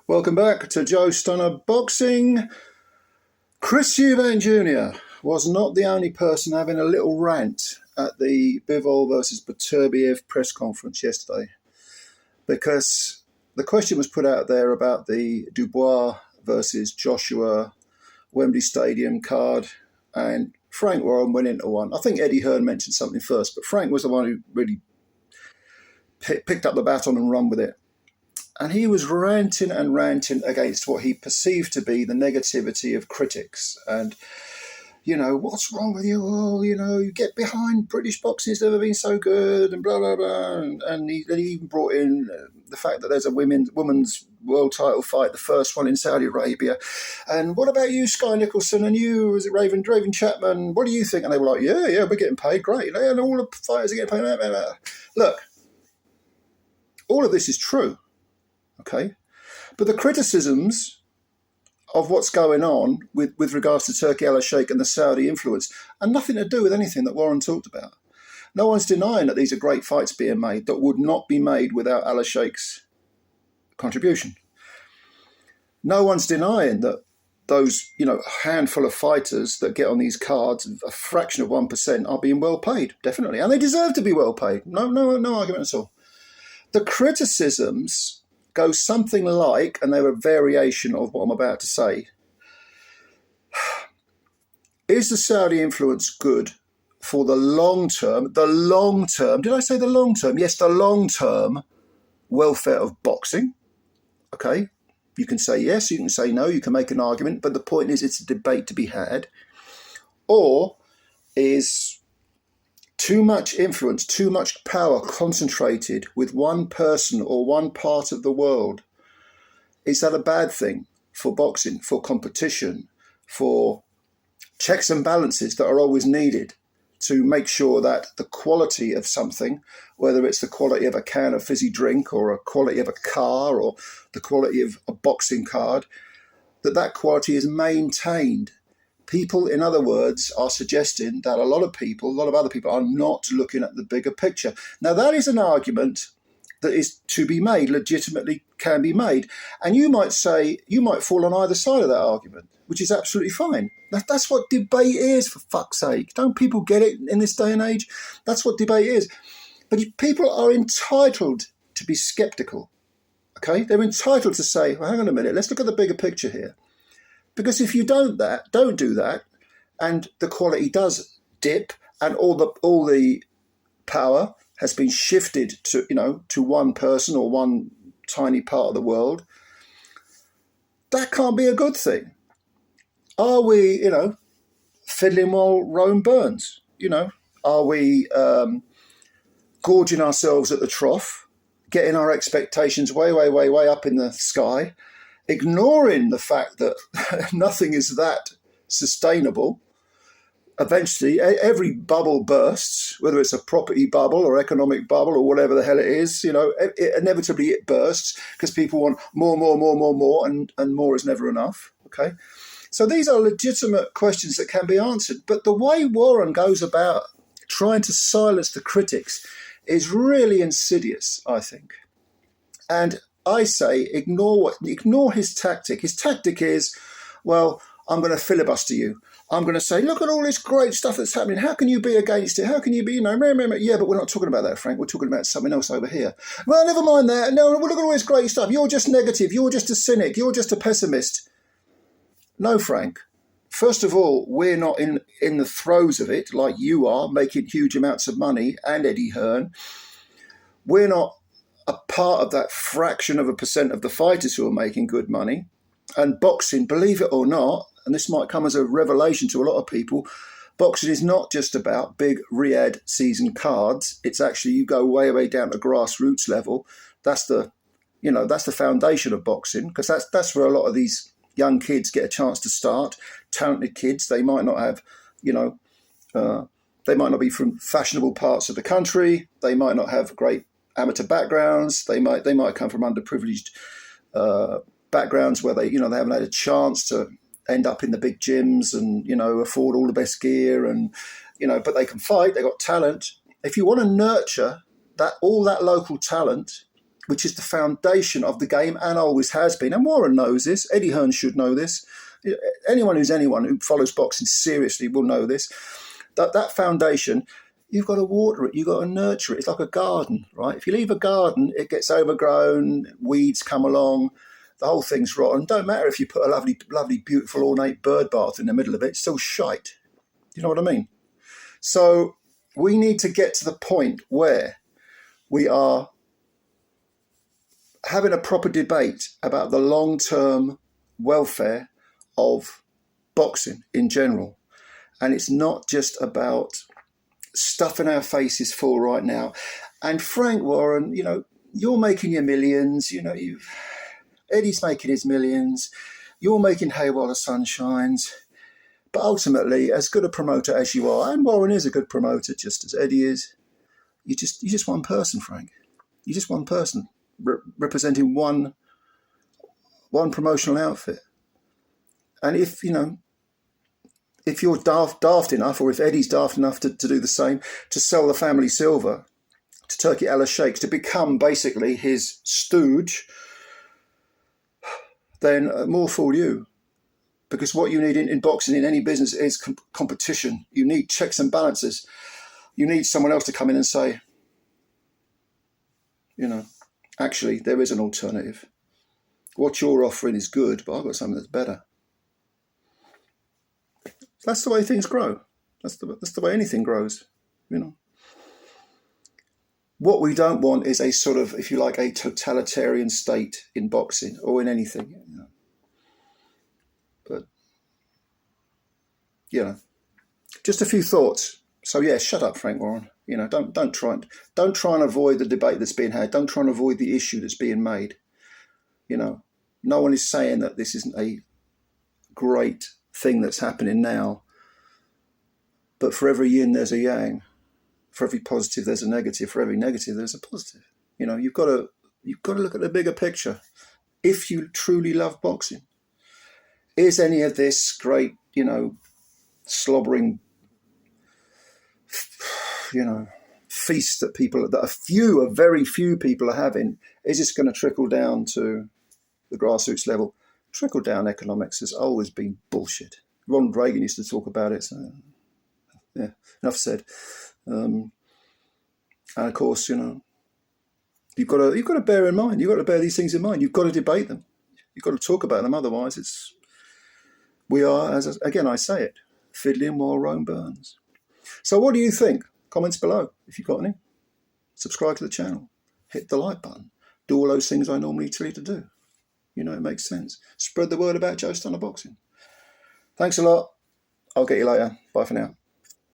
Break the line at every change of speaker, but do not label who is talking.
Welcome back to Joe Stunner Boxing. Chris Eubank Jr. was not the only person having a little rant at the Bivol versus Beterbiev press conference yesterday, because the question was put out there about the Dubois versus Joshua Wembley Stadium card, and Frank Warren went into one. I think Eddie Hearn mentioned something first, but Frank was the one who really picked up the baton and run with it. And he was ranting against what he perceived to be the negativity of critics. And, what's wrong with you all? You get behind British boxing, it's never been so good, and blah, blah, blah. And he even brought in the fact that there's a women's world title fight, the first one in Saudi Arabia. And what about you, Sky Nicholson, and you, was it Raven Chapman? What do you think? And they were like, yeah, we're getting paid, great. And all the fighters are getting paid. Look, all of this is true. Okay, but the criticisms of what's going on with regards to Turkey al-Sheikh and the Saudi influence are nothing to do with anything that Warren talked about. No one's denying that these are great fights being made that would not be made without al-Sheikh's contribution. No one's denying that those, handful of fighters that get on these cards, a fraction of 1%, are being well paid, definitely, and they deserve to be well paid. No argument at all. The criticisms go something like, and they're a variation of what I'm about to say. Is the Saudi influence good for the long term? The long term, did I say the long term? Yes, the long term welfare of boxing. Okay, you can say yes, you can say no, you can make an argument, but the point is it's a debate to be had. Or is too much influence, too much power concentrated with one person or one part of the world, is that a bad thing for boxing, for competition, for checks and balances that are always needed to make sure that the quality of something, whether it's the quality of a can of fizzy drink or a quality of a car or the quality of a boxing card, that quality is maintained? People, in other words, are suggesting that a lot of other people are not looking at the bigger picture. Now, that is an argument that is to be made, legitimately can be made. And you might say, you might fall on either side of that argument, which is absolutely fine. That's what debate is, for fuck's sake. Don't people get it in this day and age? That's what debate is. But people are entitled to be skeptical, okay? They're entitled to say, well, hang on a minute, let's look at the bigger picture here. Because if you don't do that, and the quality does dip, and all the power has been shifted to one person or one tiny part of the world, that can't be a good thing. Are we, fiddling while Rome burns? Are we gorging ourselves at the trough, getting our expectations way up in the sky, ignoring the fact that nothing is that sustainable? Eventually, every bubble bursts, whether it's a property bubble or economic bubble or whatever the hell it is, inevitably it bursts because people want more, and more is never enough, okay? So these are legitimate questions that can be answered. But the way Warren goes about trying to silence the critics is really insidious, I think. And I say ignore his tactic. His tactic is, well, I'm going to filibuster you. I'm going to say, look at all this great stuff that's happening. How can you be against it? How can you be, yeah, but we're not talking about that, Frank. We're talking about something else over here. Well, never mind that. No, look at all this great stuff. You're just negative. You're just a cynic. You're just a pessimist. No, Frank. First of all, we're not in the throes of it like you are, making huge amounts of money, and Eddie Hearn. We're not a part of that fraction of a percent of the fighters who are making good money. And boxing, believe it or not, and this might come as a revelation to a lot of people, boxing is not just about big Riyadh season cards. It's actually, you go way down to grassroots level. That's the foundation of boxing, because that's where a lot of these young kids get a chance to start. Talented kids, they might not have, they might not be from fashionable parts of the country. They might not have great amateur backgrounds. They might come from underprivileged backgrounds where they haven't had a chance to end up in the big gyms and afford all the best gear, and but they can fight. They got talent. If you want to nurture all that local talent, which is the foundation of the game and always has been. And Warren knows this. Eddie Hearn should know this. Anyone who follows boxing seriously will know this. That foundation, you've got to water it. You've got to nurture it. It's like a garden, right? If you leave a garden, it gets overgrown, weeds come along, the whole thing's rotten. Don't matter if you put a lovely, lovely, beautiful, ornate bird bath in the middle of it. It's still shite. You know what I mean? So we need to get to the point where we are having a proper debate about the long-term welfare of boxing in general. And it's not just about stuffing our faces full right now. And Frank Warren, you're making your millions, Eddie's making his millions, you're making hay while the sun shines. But ultimately, as good a promoter as you are, and Warren is a good promoter, just as Eddie is, you're just one person, Frank. You're just one person representing one promotional outfit. And if you're daft enough, or if Eddie's daft enough to do the same, to sell the family silver to Turkey al-Sheikhs, to become basically his stooge, then more fool you. Because what you need in boxing, in any business, is competition. You need checks and balances. You need someone else to come in and say, actually, there is an alternative. What you're offering is good, but I've got something that's better. That's the way things grow. That's the way anything grows, What we don't want is a sort of, if you like, a totalitarian state in boxing or in anything. But, just a few thoughts. So, yeah, shut up, Frank Warren. Don't try and avoid the debate that's being had. Don't try and avoid the issue that's being made. No one is saying that this isn't a great thing that's happening now. But for every yin, there's a yang. For every positive, there's a negative. For every negative, there's a positive. You've got to look at the bigger picture. If you truly love boxing, is any of this great, slobbering, feast that a very few people are having, is this going to trickle down to the grassroots level? Trickle down economics has always been bullshit. Ronald Reagan used to talk about it. So, yeah, enough said. And of course, you've got to bear in mind. You've got to bear these things in mind. You've got to debate them. You've got to talk about them. Otherwise, we are, as again I say it, fiddling while Rome burns. So, what do you think? Comments below if you've got any. Subscribe to the channel. Hit the like button. Do all those things I normally tell you to do. It makes sense. Spread the word about Joe Stunner Boxing. Thanks a lot. I'll get you later. Bye for now.